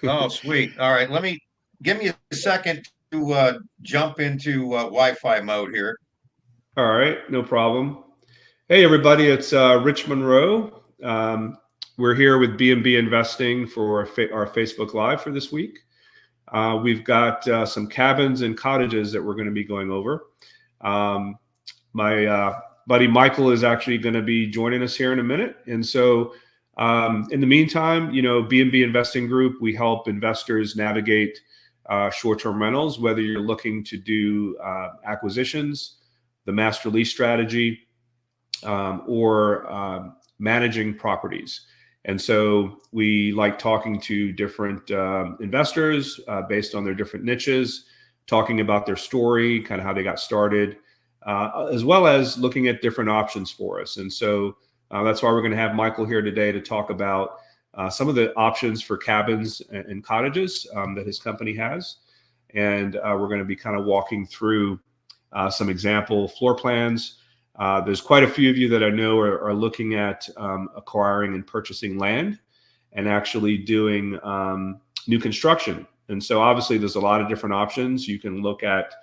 Oh, sweet. All right. Give me a second to jump into Wi-Fi mode here. All right, no problem. Hey, everybody, it's Rich Monroe. We're here with B&B Investing for our Facebook Live for this week. We've got some cabins and cottages that we're going to be going over. Um, my buddy Michael is actually going to be joining us here in a minute. And so in the meantime, B&B Investing Group, we help investors navigate short-term rentals, whether you're looking to do acquisitions, the master lease strategy, or managing properties. And so we like talking to different investors based on their different niches, talking about their story, kind of how they got started, as well as looking at different options for us. And so that's why we're going to have Michael here today to talk about some of the options for cabins and cottages that his company has. And we're going to be kind of walking through some example floor plans. There's quite a few of you that I know are looking at acquiring and purchasing land and actually doing new construction. And so obviously there's a lot of different options. You can look at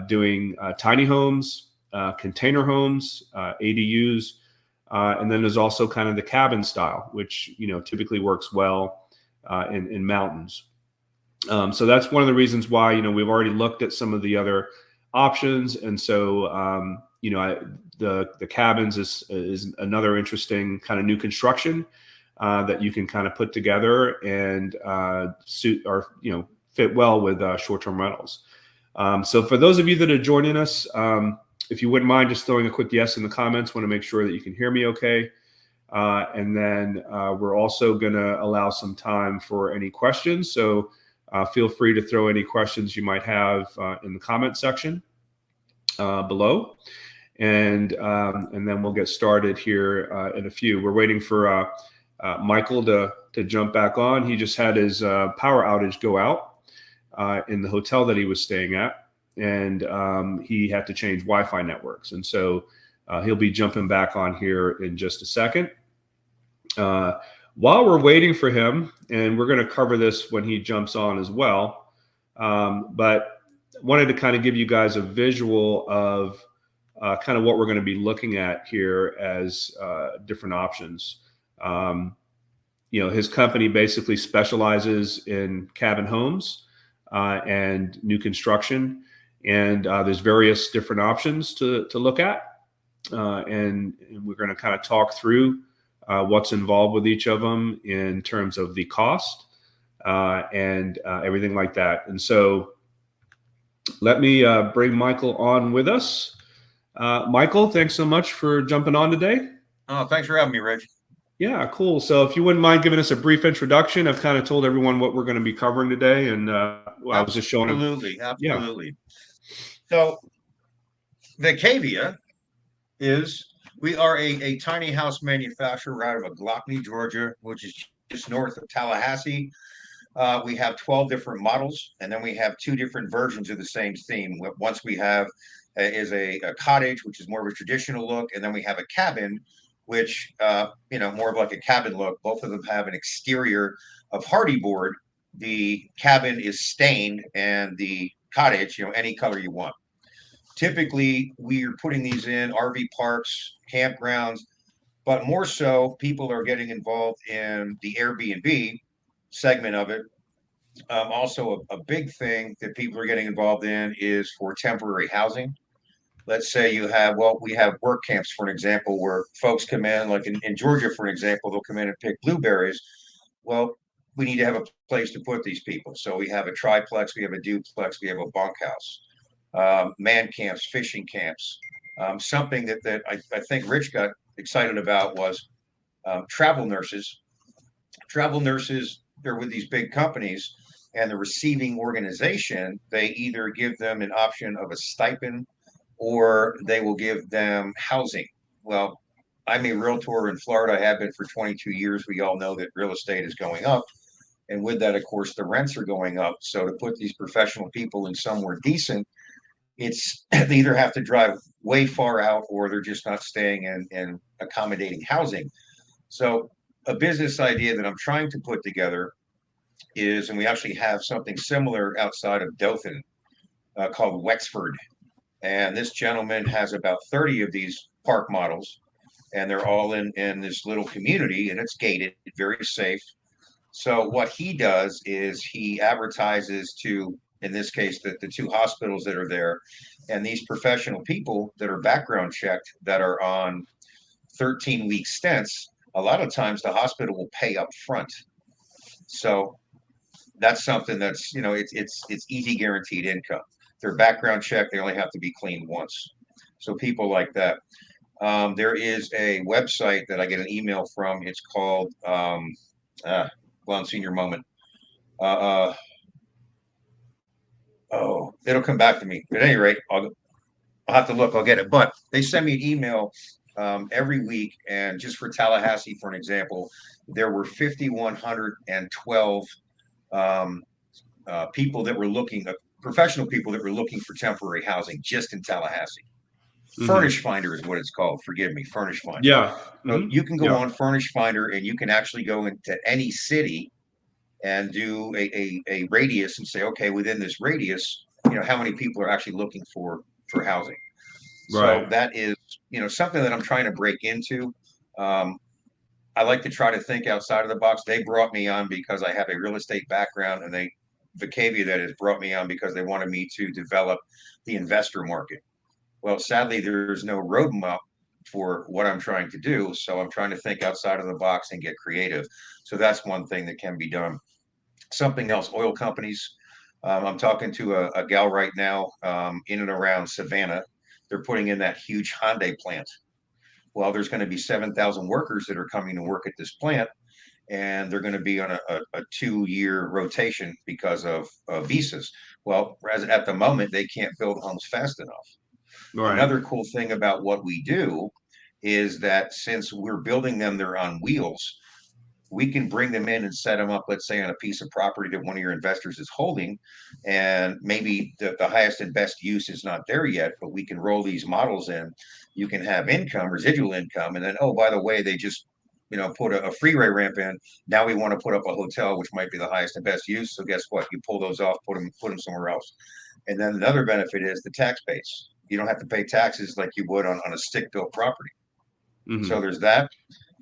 doing tiny homes, container homes, ADUs, and then there's also kind of the cabin style, which typically works well in mountains. So that's one of the reasons why we've already looked at some of the other options, and so the cabins is another interesting kind of new construction that you can kind of put together and suit or fit well with short-term rentals. So for those of you that are joining us, if you wouldn't mind just throwing a quick yes in the comments, want to make sure that you can hear me okay. And then we're also going to allow some time for any questions. So feel free to throw any questions you might have in the comment section below. And then we'll get started here in a few. We're waiting for Michael to jump back on. He just had his power outage go out in the hotel that he was staying at, and he had to change Wi-Fi networks. And so he'll be jumping back on here in just a second. While we're waiting for him, and we're going to cover this when he jumps on as well, but wanted to kind of give you guys a visual of kind of what we're going to be looking at here as different options. His company basically specializes in cabin homes and new construction, and there's various different options to look at, and we're going to kind of talk through what's involved with each of them in terms of the cost and everything like that. And so let me bring Michael on with us. Michael, thanks so much for jumping on today. Oh, thanks for having me, Rich. Yeah, cool. So if you wouldn't mind giving us a brief introduction, I've kind of told everyone what we're going to be covering today, and I was just showing them. Absolutely. So Vacavia we are a tiny house manufacturer out of Glockney, Georgia, which is just north of Tallahassee. We have 12 different models, and then we have two different versions of the same theme. Once we have is a cottage, which is more of a traditional look, and then we have a cabin, which more of like a cabin look. Both of them have an exterior of hardy board. The cabin is stained, and the cottage, any color you want. Typically, we are putting these in RV parks, campgrounds, but more so, people are getting involved in the Airbnb segment of it. Also, a big thing that people are getting involved in is for temporary housing. Let's say we have work camps, for an example, where folks come in, like in Georgia, for an example, they'll come in and pick blueberries. Well, we need to have a place to put these people. So we have a triplex, we have a duplex, we have a bunkhouse, man camps, fishing camps. Something that I think Rich got excited about was travel nurses. Travel nurses, they're with these big companies, and the receiving organization, they either give them an option of a stipend or they will give them housing. Well, I'm a realtor in Florida. I have been for 22 years. We all know that real estate is going up. And with that, of course, the rents are going up. So to put these professional people in somewhere decent, they either have to drive way far out or they're just not staying in accommodating housing. So a business idea that I'm trying to put together is, and we actually have something similar outside of Dothan called Wexford. And this gentleman has about 30 of these park models, and they're all in this little community, and it's gated, very safe. So what he does is he advertises to, in this case, the two hospitals that are there, and these professional people that are background checked that are on 13-week stints. A lot of times the hospital will pay up front. So that's something that's, it's easy guaranteed income. Their background check, they only have to be cleaned once. So people like that. There is a website that I get an email from. It's called Senior Moment. It'll come back to me. But at any rate, I'll have to look. I'll get it. But they send me an email every week, and just for Tallahassee, for an example, there were 5,112 people that were looking, professional people that were looking for temporary housing just in Tallahassee. Furnish Finder is what it's called. Forgive me, Furnish Finder. Yeah. So you can go on Furnish Finder, and you can actually go into any city and do a radius and say, okay, within this radius, how many people are actually looking for housing. Right. So that is, something that I'm trying to break into. I like to try to think outside of the box. They brought me on because I have a real estate background, and Vacavia, that has brought me on because they wanted me to develop the investor market. Well, sadly, there's no roadmap for what I'm trying to do. So I'm trying to think outside of the box and get creative. So that's one thing that can be done. Something else, oil companies. I'm talking to a gal right now in and around Savannah. They're putting in that huge Hyundai plant. Well, there's going to be 7,000 workers that are coming to work at this plant, and they're going to be on a 2-year rotation because of visas. Well, at the moment, they can't build homes fast enough. Right. Another cool thing about what we do is that since we're building them, they're on wheels. We can bring them in and set them up, let's say, on a piece of property that one of your investors is holding, and maybe the highest and best use is not there yet, but we can roll these models in. You can have income, residual income, and then, oh, by the way, they just put a freeway ramp in. Now we want to put up a hotel, which might be the highest and best use. So guess what? You pull those off, put them somewhere else. And then another benefit is the tax base. You don't have to pay taxes like you would on a stick-built property. So there's that.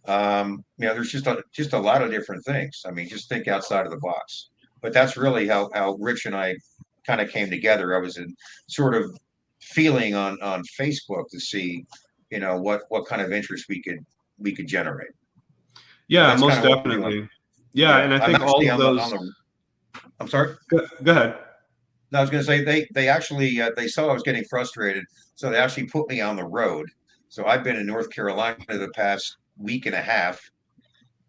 There's just a lot of different things. I mean, just think outside of the box. But that's really how Rich and I kind of came together. I was in sort of feeling on Facebook to see, what kind of interest we could generate. Yeah, most definitely. Yeah, and I think all of those. I'm sorry. Go ahead. No, I was going to say they actually they saw I was getting frustrated, so they actually put me on the road. So I've been in North Carolina the past week and a half,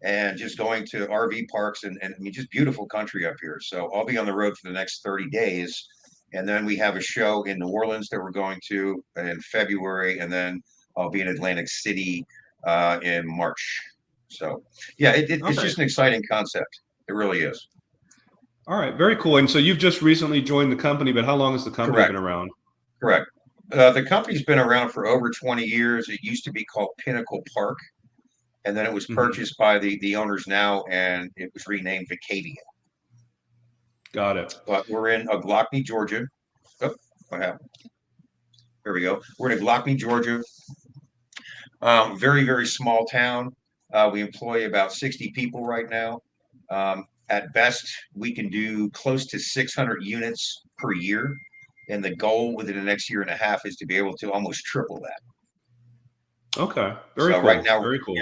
and just going to RV parks and I mean, just beautiful country up here. So I'll be on the road for the next 30 days, and then we have a show in New Orleans that we're going to in February, and then I'll be in Atlantic City in March. So yeah, it's just an exciting concept. It really is. All right, very cool. And so you've just recently joined the company, but how long has the company been around? Correct. The company's been around for over 20 years. It used to be called Pinnacle Park, and then it was purchased by the owners now, and it was renamed Vacavia. Got it. But we're in Glockney, Georgia. Oh, what happened? There we go. We're in Glockney, Georgia. Very, very small town. We employ about 60 people right now. At best, we can do close to 600 units per year. And the goal within the next year and a half is to be able to almost triple that. Okay. Very cool. Right now, very cool.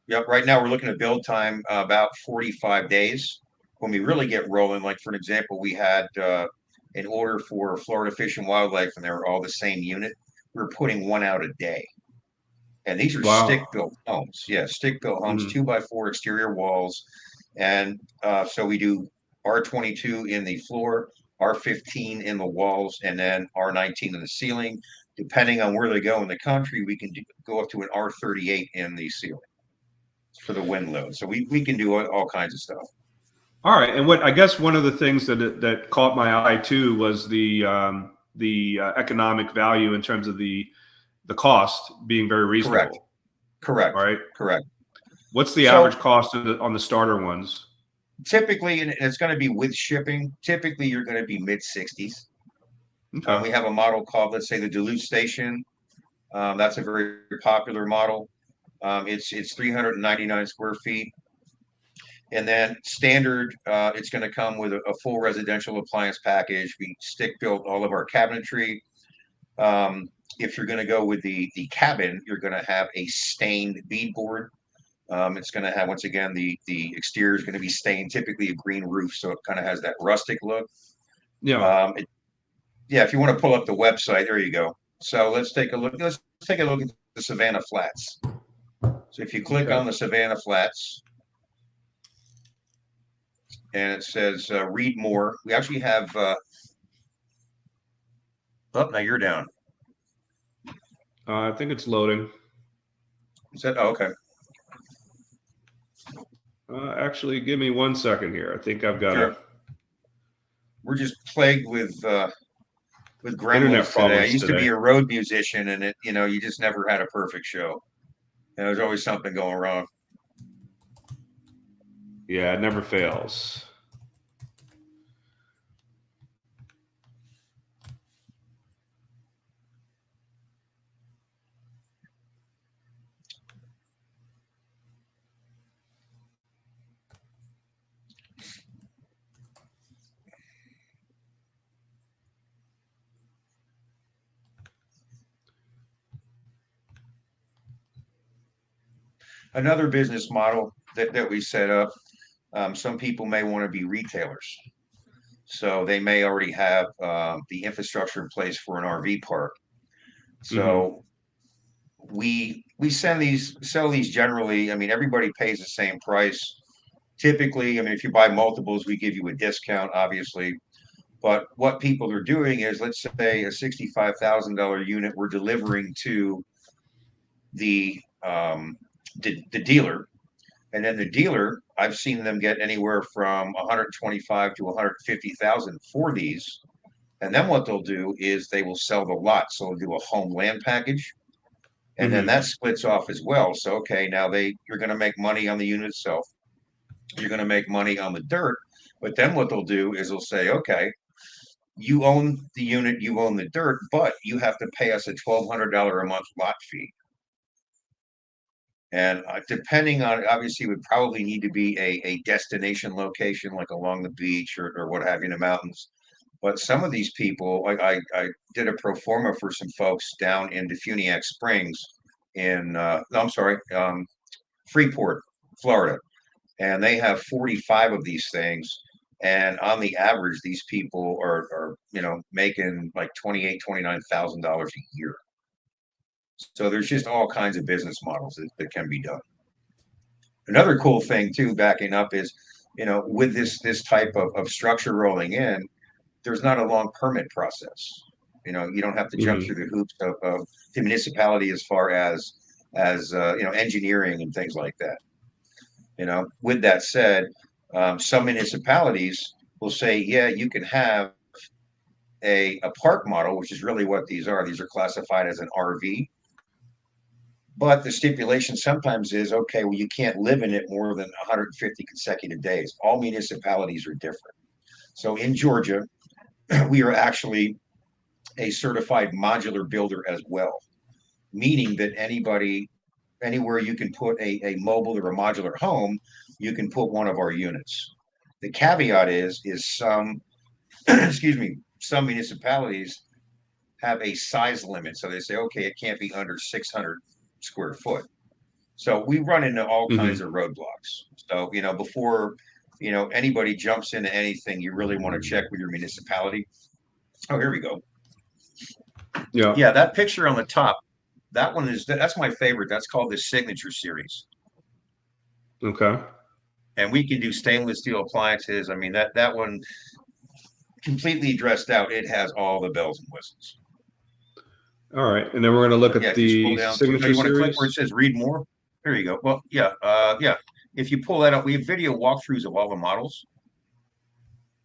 Yep. Right now, we're looking at build time about 45 days. When we really get rolling, like for an example, we had an order for Florida Fish and Wildlife, and they were all the same unit. We're putting one out a day. And these are stick-built homes. Yeah, stick-built homes, 2x4 exterior walls. And so we do R22 in the floor, R15 in the walls, and then R19 in the ceiling. Depending on where they go in the country, we can go up to an R38 in the ceiling for the wind load. So we can do all kinds of stuff. All right. And I guess one of the things that caught my eye too was the economic value in terms of the cost being very reasonable. Correct. Right. Correct. What's the average cost on the starter ones? typically, and it's going to be with shipping. Typically, you're going to be mid 60s. Okay. We have a model called, let's say, the Duluth Station. That's a very popular model. It's 399 square feet. And then standard, it's going to come with a full residential appliance package. We stick built all of our cabinetry. If you're going to go with the cabin, you're going to have a stained beadboard. It's going to have, once again, the exterior is going to be stained, typically a green roof, so it kind of has that rustic look. Yeah. Yeah, if you want to pull up the website, there you go. So let's take a look. Let's take a look at the Savannah Flats. So if you click on the Savannah Flats, and it says read more. We actually have. Oh, now you're down. I think it's loading. Is that? Oh, okay. Actually, give me 1 second here. I think I've got Sure. We're just plagued with internet gremlins today. I problems used to be today. a road musician, and you just never had a perfect show. And there's always something going wrong. Yeah, it never fails. Another business model that we set up. Some people may want to be retailers, so they may already have the infrastructure in place for an RV park. So we sell these generally. I mean, everybody pays the same price. Typically, I mean, if you buy multiples, we give you a discount, obviously. But what people are doing is, let's say a $65,000 unit, we're delivering to the the dealer, and then the dealer, I've seen them get anywhere from 125 to 150,000 for these. And then what they'll do is they will sell the lot. So they'll do a home land package, and then that splits off as well. So okay, now you're going to make money on the unit itself. You're going to make money on the dirt, but then what they'll do is they'll say, okay, you own the unit, you own the dirt, but you have to pay us a $1,200 a month lot fee. And depending on, obviously, it would probably need to be a destination location, like along the beach or what have you in the mountains. But some of these people, I did a pro forma for some folks down in Defuniak Springs no, I'm sorry, Freeport, Florida. And they have 45 of these things. And on the average, these people are making like $28,000-$29,000 a year. So there's just all kinds of business models that can be done. Another cool thing too, backing up, is with this type of structure rolling in, there's not a long permit process. You don't have to jump through the hoops of the municipality as far as engineering and things like that. With that said, some municipalities will say, yeah, you can have a park model, which is really what these are. These are classified as an RV. But the stipulation sometimes is, okay, well, you can't live in it more than 150 consecutive days. All municipalities are different. So in Georgia, we are actually a certified modular builder as well, meaning that anywhere you can put a mobile or a modular home, you can put one of our units. The caveat is some, excuse me, some municipalities have a size limit. So they say, okay, it can't be under 600 square foot. So we run into all kinds of roadblocks. So, before, anybody jumps into anything, you really want to check with your municipality. Oh, here we go. Yeah. Yeah, that picture on the top, that's my favorite. That's called the Signature Series. Okay. And we can do stainless steel appliances. I mean, that one completely dressed out. It has all the bells and whistles. All right, and then we're going to look at the Signature you want to click Series. where it says read more? There you go. Well, yeah, yeah. If you pull that up, we have video walkthroughs of all the models.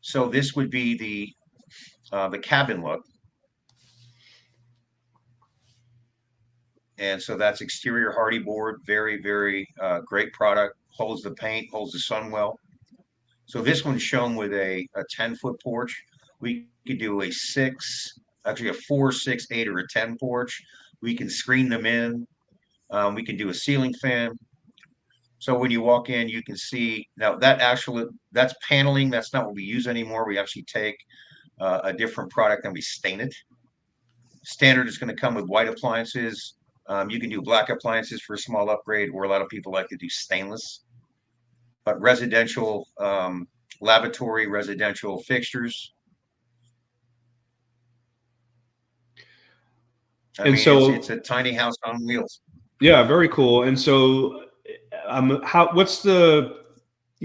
So this would be the cabin look. And so that's exterior hardy board, very, very great product. Holds the paint, holds the sun well. So this one's shown with a 10-foot porch. We could do a 6, actually a 4, 6, 8, or a 10 porch. We can screen them in. We can do a ceiling fan. So when you walk in, you can see now that's paneling. That's not what we use anymore. We actually take a different product and we stain it. Standard is going to come with white appliances. You can do black appliances for a small upgrade, or a lot of people like to do stainless. But residential, lavatory, residential fixtures. I And mean, so, it's a tiny house on wheels. yeah, very cool. And so, what's the,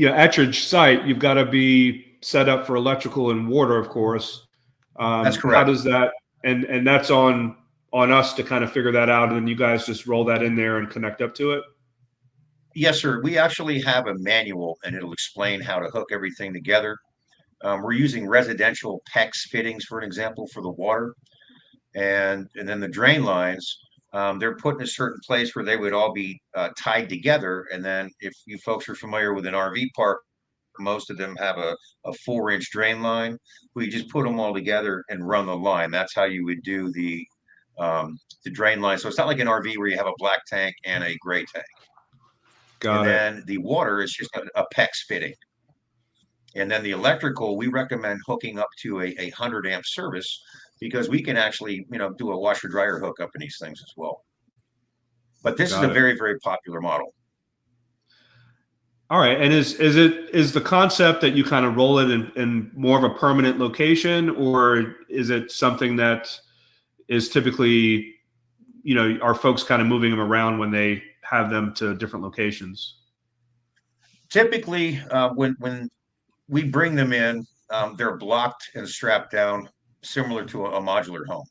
at your site, you've got to be set up for electrical and water, of course. That's How correct. does that, and that's on us to kind of figure that out, and then you guys just roll that in there and connect up to it? Yes, sir. We actually have a manual, and it'll explain how to hook everything together. We're using residential PEX fittings, for an example, for the water, and then the drain lines. They're put in a certain place where they would all be tied together. And then, if you folks are familiar with an RV park, most of them have a 4-inch drain line. We just put them all together and run the line. That's how you would do the drain line. So it's not like an RV where you have a black tank and a gray tank. And Got it. then the water is just a PEX fitting. And then the electrical, we recommend hooking up to a 100-amp service, because we can actually, do a washer dryer hookup in these things as well. But this is a Got it. very, very popular model. All right. And is the concept that you kind of roll it in more of a permanent location, or is it something that is typically, are folks kind of moving them around when they have them to different locations? Typically, when we bring them in, they're blocked and strapped down, similar to a modular home.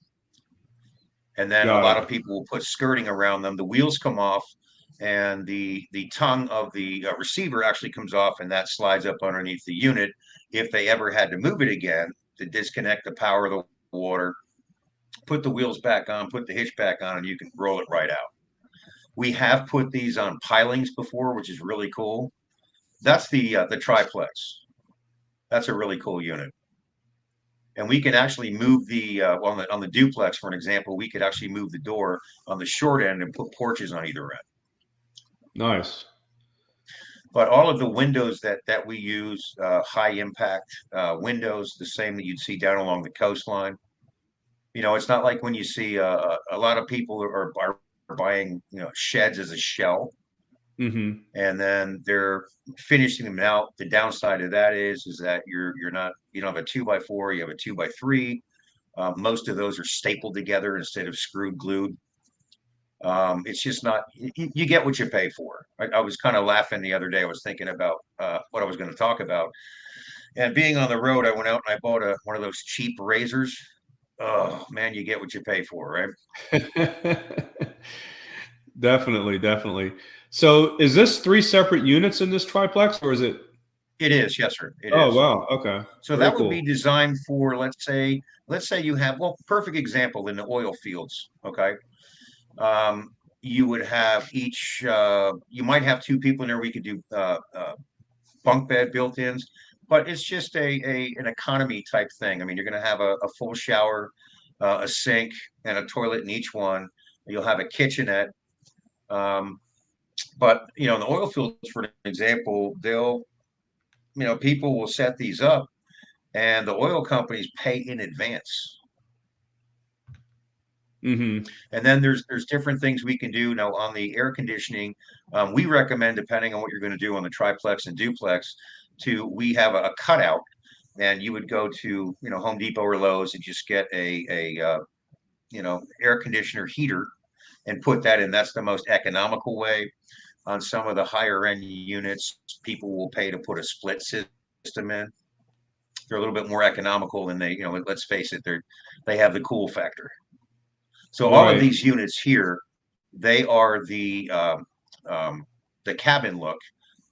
And then a Got lot it. of people will put skirting around them. The wheels come off, and the tongue of the receiver actually comes off, and that slides up underneath the unit. If they ever had to move it again to disconnect the power of the water, put the wheels back on, put the hitch back on, and you can roll it right out. We have put these on pilings before, which is really cool. That's the triplex. That's a really cool unit. And we can actually move on the duplex, for an example, we could actually move the door on the short end and put porches on either end. Nice. But all of the windows that we use, high impact windows, the same that you'd see down along the coastline. It's not like when you see a lot of people are buying sheds as a shell, Mm-hmm. and then they're finishing them out. The downside of that is that you don't have a 2x4, you have a 2x3. Most of those are stapled together instead of screwed glued. It's just not, you get what you pay for. I was kind of laughing the other day. I was thinking about what I was going to talk about, and being on the road, I went out and I bought one of those cheap razors. Oh man, you get what you pay for, right? Definitely, definitely. So is this 3 separate units in this triplex, or is it? It is, yes, sir. It Oh, is. wow. Okay. So Very that would cool. be designed for, let's say you have, well, perfect example in the oil fields. Okay. You would have you might have 2 people in there. We could do bunk bed built-ins, but it's just an economy type thing. I mean, you're going to have a full shower, a sink, and a toilet in each one. You'll have a kitchenette. But in the oil fields, for an example, people will set these up, and the oil companies pay in advance. Mm-hmm. And then there's different things we can do now on the air conditioning. We recommend, depending on what you're going to do on the triplex and duplex, we have a cutout, and you would go to Home Depot or Lowe's and just get a air conditioner heater and put that in. That's the most economical way. On some of the higher end units, people will pay to put a split system in. They're a little bit more economical, and let's face it, they have the cool factor. So all of Right. these units here, they are the cabin look.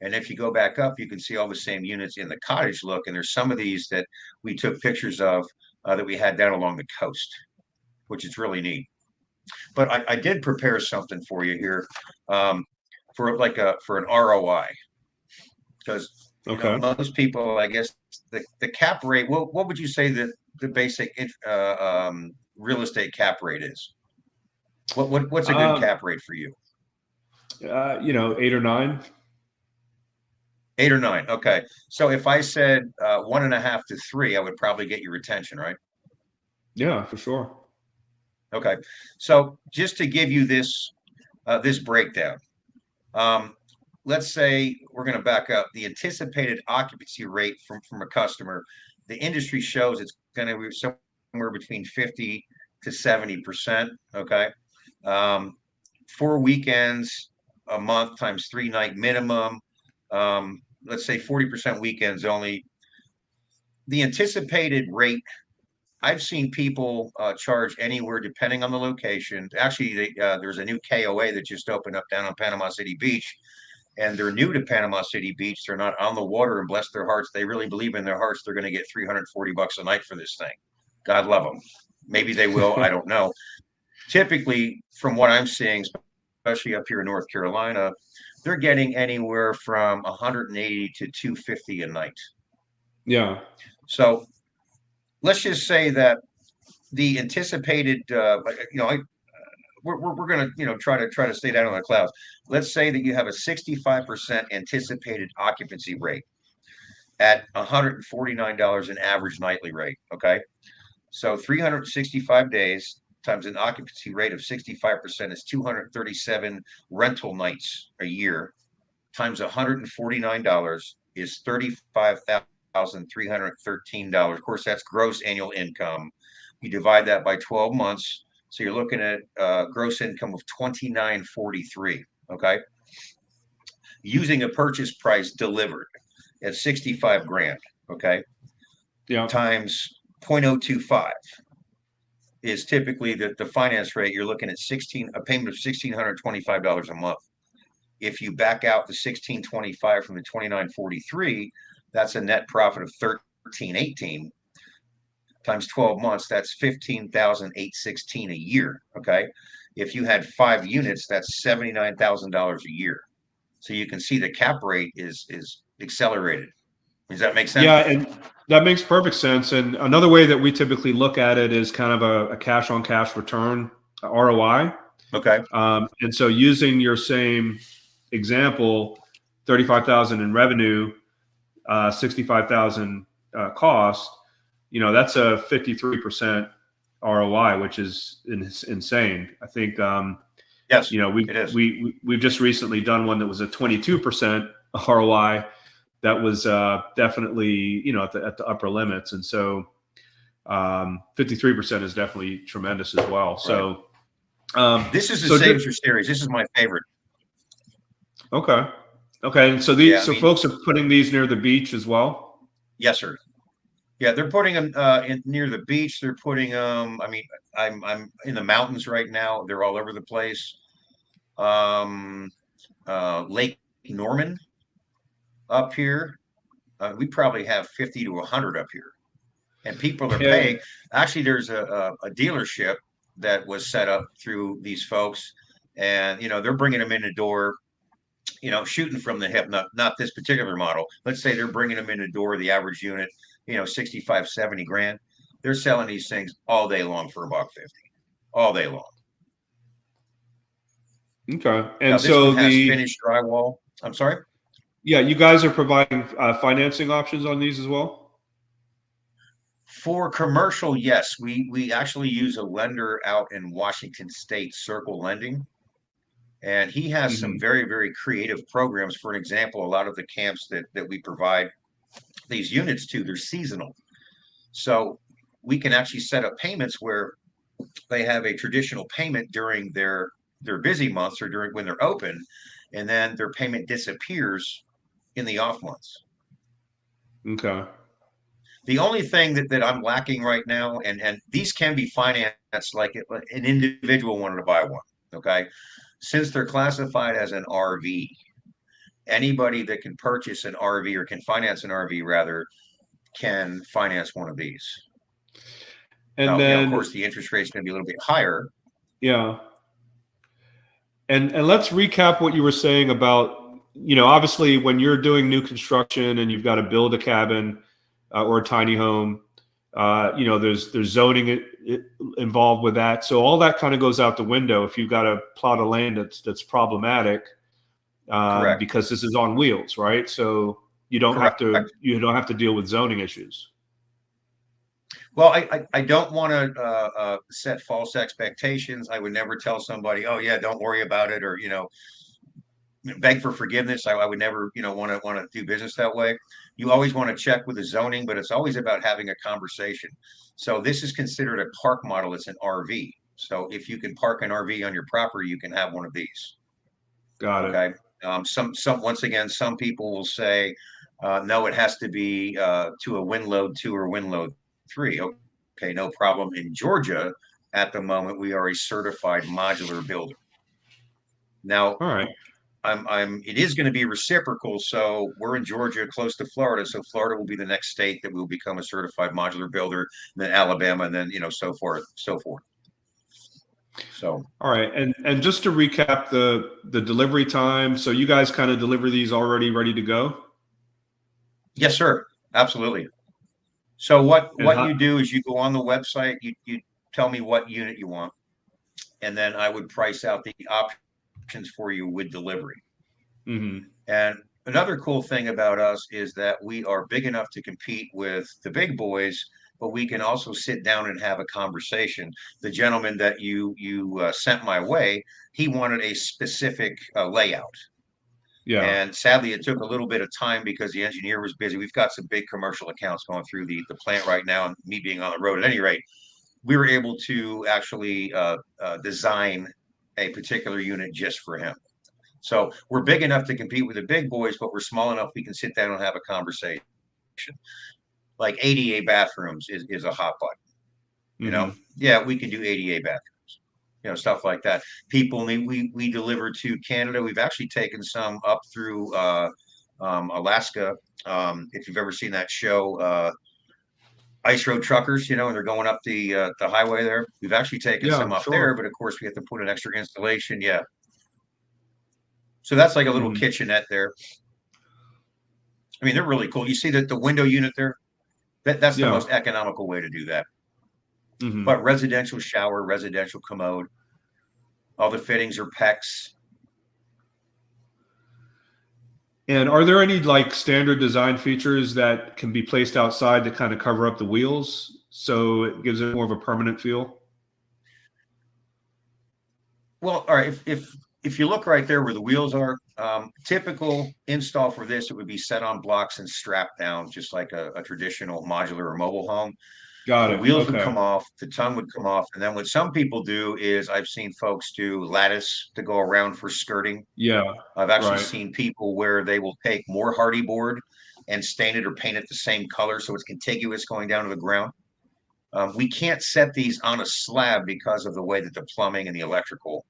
And if you go back up, you can see all the same units in the cottage look. And there's some of these that we took pictures of that we had down along the coast, which is really neat. But I did prepare something for you here, for an ROI, because Okay. Most people, I guess, the cap rate. What would you say that the basic real estate cap rate is? What's a good Um, cap rate for you? 8 or 9. 8 or 9. Okay. So if I said 1.5 to 3, I would probably get your attention, right? Yeah, for sure. Okay. So just to give you this breakdown, um, let's say we're going to back up the anticipated occupancy rate from a customer. The industry shows it's going to be somewhere between 50 to 70%. Okay. Um, 4 weekends a month times 3 night minimum. Let's say 40% weekends only. The anticipated rate, I've seen people charge anywhere depending on the location. Actually, there's a new KOA that just opened up down on Panama City Beach, and they're new to Panama City Beach. They're not on the water, and bless their hearts, they really believe in their hearts they're going to get $340 a night for this thing. God love them. Maybe they will. I don't know. Typically, from what I'm seeing, especially up here in North Carolina, they're getting anywhere from 180 to 250 a night. Yeah. So let's just say that the anticipated, we're going to try to stay down on the clouds. Let's say that you have a 65% anticipated occupancy rate at $149 an average nightly rate. Okay, so 365 days times an occupancy rate of 65% is 237 rental nights a year, times $149 is $35,313. Of course, that's gross annual income. You divide that by 12 months, so you're looking at gross income of 2943. Okay, using a purchase price delivered at 65 grand. Okay, Yeah. times 0.025 is typically the finance rate. You're looking at a payment of $1,625 a month. If you back out the 1625 from the 2943, that's a net profit of 1318 times 12 months. That's 15,816 a year. Okay. If you had 5 units, that's $79,000 a year. So you can see the cap rate is accelerated. Does that make sense? Yeah, and that makes perfect sense. And another way that we typically look at it is kind of a cash on cash return, ROI. Okay. And so using your same example, 35,000 in revenue, 65,000 cost, that's a 53% ROI, which is insane. I think, Yes, we've just recently done one that was a 22% ROI. That was definitely, at the upper limits. And so 53% is definitely tremendous as well. So this is the Signature Series. This is my favorite. Okay. And so folks are putting these near the beach as well? Yes, sir. Yeah, they're putting them near the beach. They're putting them. I'm in the mountains right now. They're all over the place. Lake Norman up here. We probably have 50 to 100 up here, and people are paying. Actually, there's a dealership that was set up through these folks, and they're bringing them in the door. Shooting from the hip, not this particular model. Let's say they're bringing them in the door, the average unit, 65, 70 grand. They're selling these things all day long for $150, all day long. Okay. And now, this one has finished drywall. I'm sorry? Yeah, you guys are providing financing options on these as well? For commercial, yes. We actually use a lender out in Washington State, Circle Lending. And he has some very, very creative programs. For an example, a lot of the camps that we provide these units to, they're seasonal. So we can actually set up payments where they have a traditional payment during their busy months or during when they're open, and then their payment disappears in the off months. Okay. The only thing that I'm lacking right now, and these can be financed like an individual wanted to buy one. Okay. Since they're classified as an RV, anybody that can purchase an RV or can finance an RV rather can finance one of these. And now, then, of course, the interest rate is going to be a little bit higher. Yeah. And let's recap what you were saying about obviously when you're doing new construction and you've got to build a cabin or a tiny home, there's zoning involved with that. So all that kind of goes out the window if you've got a plot of land that's problematic, because this is on wheels, right? So you don't have to deal with zoning issues. Well, I don't want to set false expectations. I would never tell somebody, oh yeah, don't worry about it, or beg for forgiveness. I would never want to do business that way. You always want to check with the zoning, but it's always about having a conversation. So this is considered a park model. It's an RV. So if you can park an RV on your property, you can have one of these. Got it. Okay. Once again, some people will say, no, it has to be to a wind load 2 or wind load 3. Okay, no problem. In Georgia, at the moment, we are a certified modular builder. Now, all right. It is going to be reciprocal. So we're in Georgia, close to Florida. So Florida will be the next state that will become a certified modular builder, and then Alabama, and then, so forth. So, all right. And just to recap the delivery time. So you guys kind of deliver these already ready to go? Yes, sir. Absolutely. So what you do is you go on the website, you tell me what unit you want, and then I would price out the options for you with delivery. Mm-hmm. And another cool thing about us is that we are big enough to compete with the big boys, but we can also sit down and have a conversation. The gentleman that you sent my way, he wanted a specific layout. Yeah. And sadly, it took a little bit of time because the engineer was busy. We've got some big commercial accounts going through the plant right now, and me being on the road. At any rate, we were able to actually design a particular unit just for him. So we're big enough to compete with the big boys, but we're small enough we can sit down and have a conversation. Like ADA bathrooms is a hot button. Yeah, we can do ADA bathrooms, stuff like that. People, we deliver to Canada. We've actually taken some up through Alaska. If you've ever seen that show, Ice Road Truckers, and they're going up the highway there. We've actually taken some up there, but of course we have to put an extra installation. Yeah. So that's like a little kitchenette there. I mean, they're really cool. You see that the window unit there? That's the most economical way to do that. But residential shower, residential commode, all the fittings are PEX. And are there any like standard design features that can be placed outside to kind of cover up the wheels so it gives it more of a permanent feel? Well, all right. If you look right there where the wheels are, typical install for this, it would be set on blocks and strapped down, just like a traditional modular or mobile home. Got it. The wheels would come off, the tongue would come off, and then what some people do is I've seen folks do lattice to go around for skirting. Yeah. I've actually seen people where they will take more hardy board and stain it or paint it the same color so it's contiguous going down to the ground. We can't set these on a slab because of the way that the plumbing and the electrical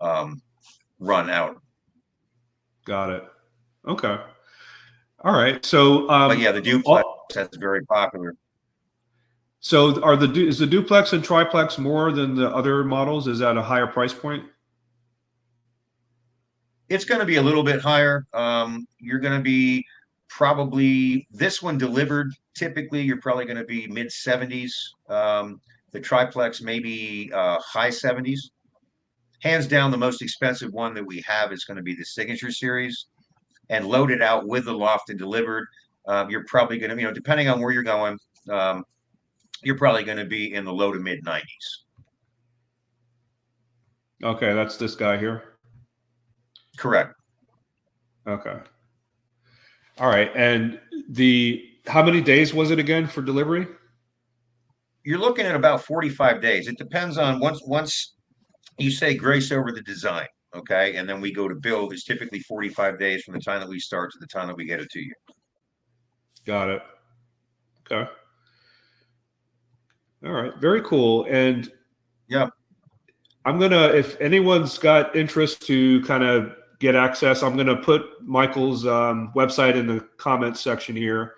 run out. Got it. Okay. All right. So, but yeah, the duplex that's very popular. So is the duplex and triplex more than the other models? Is that a higher price point? It's going to be a little bit higher. You're going to be probably this one delivered. Typically, you're probably going to be mid 70s. The triplex maybe high 70s. Hands down, the most expensive one that we have is going to be the Signature Series, and loaded out with the loft and delivered. You're probably going to, depending on where you're going, you're probably going to be in the low to mid 90s. Okay, that's this guy here. Correct. Okay. All right, and how many days was it again for delivery? You're looking at about 45 days. It depends on once you say grace over the design, okay, and then we go to build. It's typically 45 days from the time that we start to the time that we get it to you. Got it. Okay. All right, very cool. And yeah, I'm gonna, if anyone's got interest to kind of get access, I'm gonna put Michael's website in the comments section here,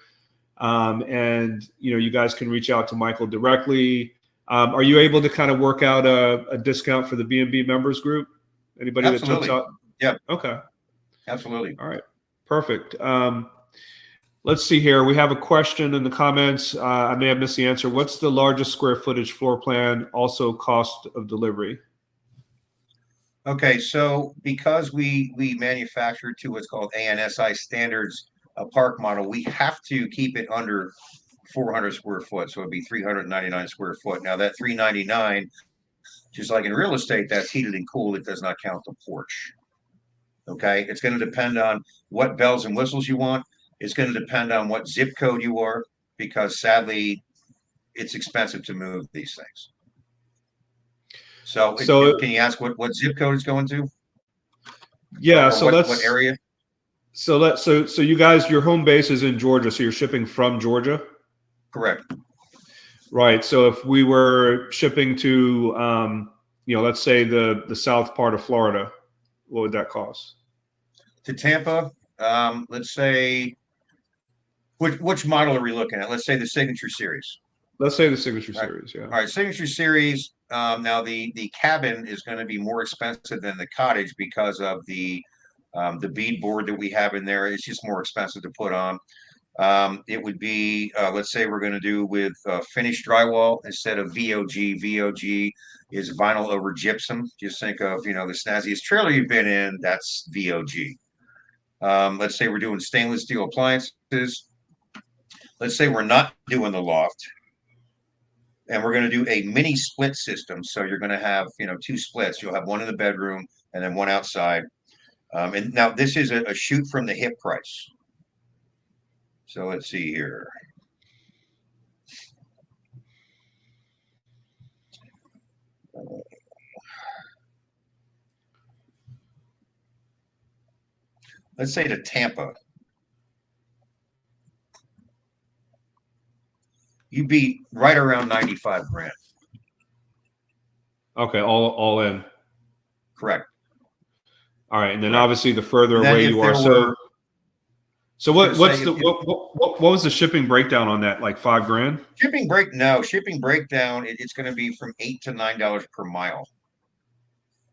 and you guys can reach out to Michael directly. Are you able to kind of work out a discount for the B&B members group? Anybody Absolutely. that jumps out? Yeah. Okay. Absolutely. All right. Perfect. Let's see here. We have a question in the comments. I may have missed the answer. What's the largest square footage floor plan? Also cost of delivery. Okay, so because we manufacture to what's called ANSI standards, a park model, we have to keep it under 400 square foot. So it'd be 399 square foot. Now that 399, just like in real estate, that's heated and cooled. It does not count the porch. Okay, it's going to depend on what bells and whistles you want. It's going to depend on what zip code you are, because sadly, it's expensive to move these things. So, can you ask what zip code it's going to? Yeah. Or so what area? So you guys, your home base is in Georgia, so you're shipping from Georgia? Correct. Right. So if we were shipping to, let's say the south part of Florida, what would that cost? To Tampa, let's say, which model are we looking at? Let's say the Signature Series. Let's say the Signature Series, yeah. All right, Signature Series. Now the cabin is going to be more expensive than the cottage because of the beadboard that we have in there. It's just more expensive to put on. It would be, let's say we're going to do with finished drywall instead of VOG. VOG is vinyl over gypsum. Just think of, the snazziest trailer you've been in, that's VOG. Let's say we're doing stainless steel appliances. Let's say we're not doing the loft, and we're going to do a mini split system. So you're going to have, two splits. You'll have one in the bedroom and then one outside. And now this is a shoot from the hip price. So let's see here. Let's say to Tampa. You'd be right around 95 grand. Okay, all in. Correct. All right, and then obviously the further away you are, so what was the shipping breakdown on that? Like $5 grand? Shipping breakdown. It's going to be from $8 to $9 per mile.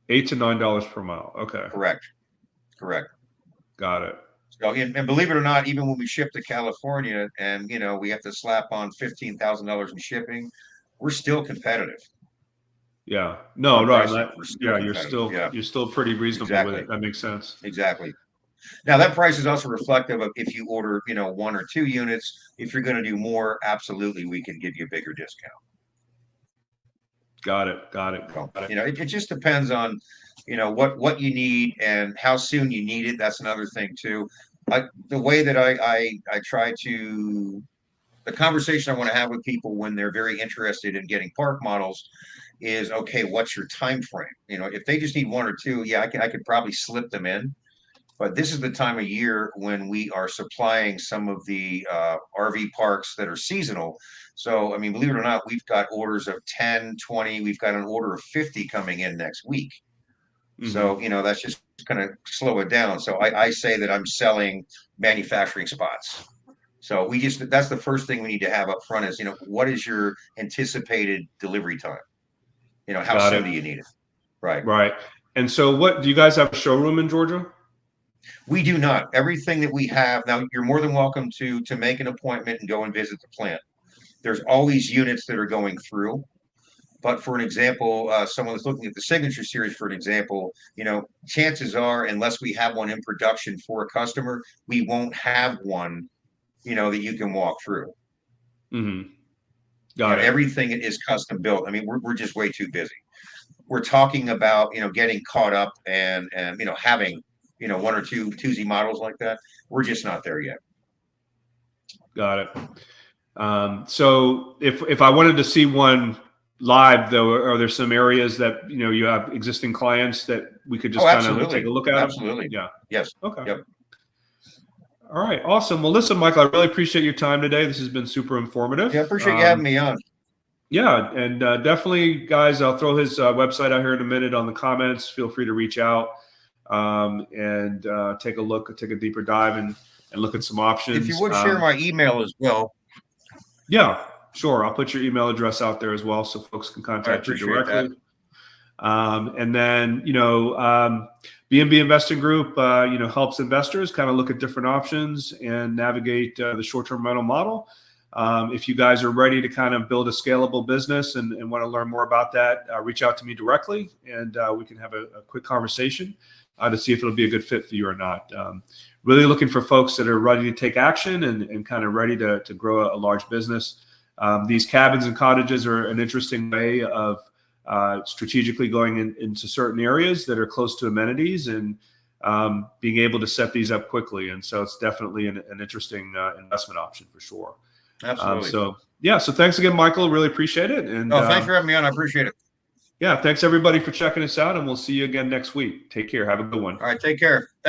$8 to $9 per mile. Okay. Correct. Got it. So, and believe it or not, even when we ship to California, and we have to slap on $15,000 in shipping, we're still competitive. Yeah. No, right. You're still pretty reasonable exactly. with it. That makes sense. Exactly. Now that price is also reflective of if you order, 1 or 2 units. If you're going to do more, absolutely, we can give you a bigger discount. Got it. So, it just depends on, what you need and how soon you need it. That's another thing too. The way that I try to, the conversation I want to have with people when they're very interested in getting park models is, okay, what's your time frame? If they just need 1 or 2, yeah, I could probably slip them in. But this is the time of year when we are supplying some of the RV parks that are seasonal. So, believe it or not, we've got orders of 10, 20. We've got an order of 50 coming in next week. Mm-hmm. So, that's just going to slow it down. So I say that I'm selling manufacturing spots. So that's the first thing we need to have up front is, what is your anticipated delivery time? How soon do you need it? Right. Right. And so do you guys have a showroom in Georgia? We do not. Everything that we have now, you're more than welcome to make an appointment and go and visit the plant. There's always units that are going through. But for an example, someone that's looking at the Signature Series, for an example, chances are, unless we have one in production for a customer, we won't have one, that you can walk through. Mm-hmm. Got it. Everything is custom built. We're just way too busy. We're talking about, getting caught up and having 1 or 2 2Z models like that. We're just not there yet. Got it. So if I wanted to see one live, though, are there some areas that you have existing clients that we could just kind of take a look at? Absolutely. Yeah. Yes. Okay. Yep. All right. Awesome. Well, listen, Michael, I really appreciate your time today. This has been super informative. Yeah, I appreciate you having me on. Yeah, and definitely, guys, I'll throw his website out here in a minute on the comments. Feel free to reach out and take a deeper dive and look at some options. If you would share my email as well. Yeah, sure. I'll put your email address out there as well so folks can contact you directly. And then, B&B Investing Group, helps investors kind of look at different options and navigate the short-term rental model. If you guys are ready to kind of build a scalable business and want to learn more about that, reach out to me directly, and we can have a quick conversation to see if it'll be a good fit for you or not. Really looking for folks that are ready to take action and kind of ready to grow a large business. These cabins and cottages are an interesting way of strategically going into certain areas that are close to amenities and being able to set these up quickly. And so it's definitely an interesting investment option for sure. Absolutely. So thanks again, Michael. Really appreciate it. And thanks for having me on. I appreciate it. Yeah, thanks everybody for checking us out, and we'll see you again next week. Take care. Have a good one. All right, take care.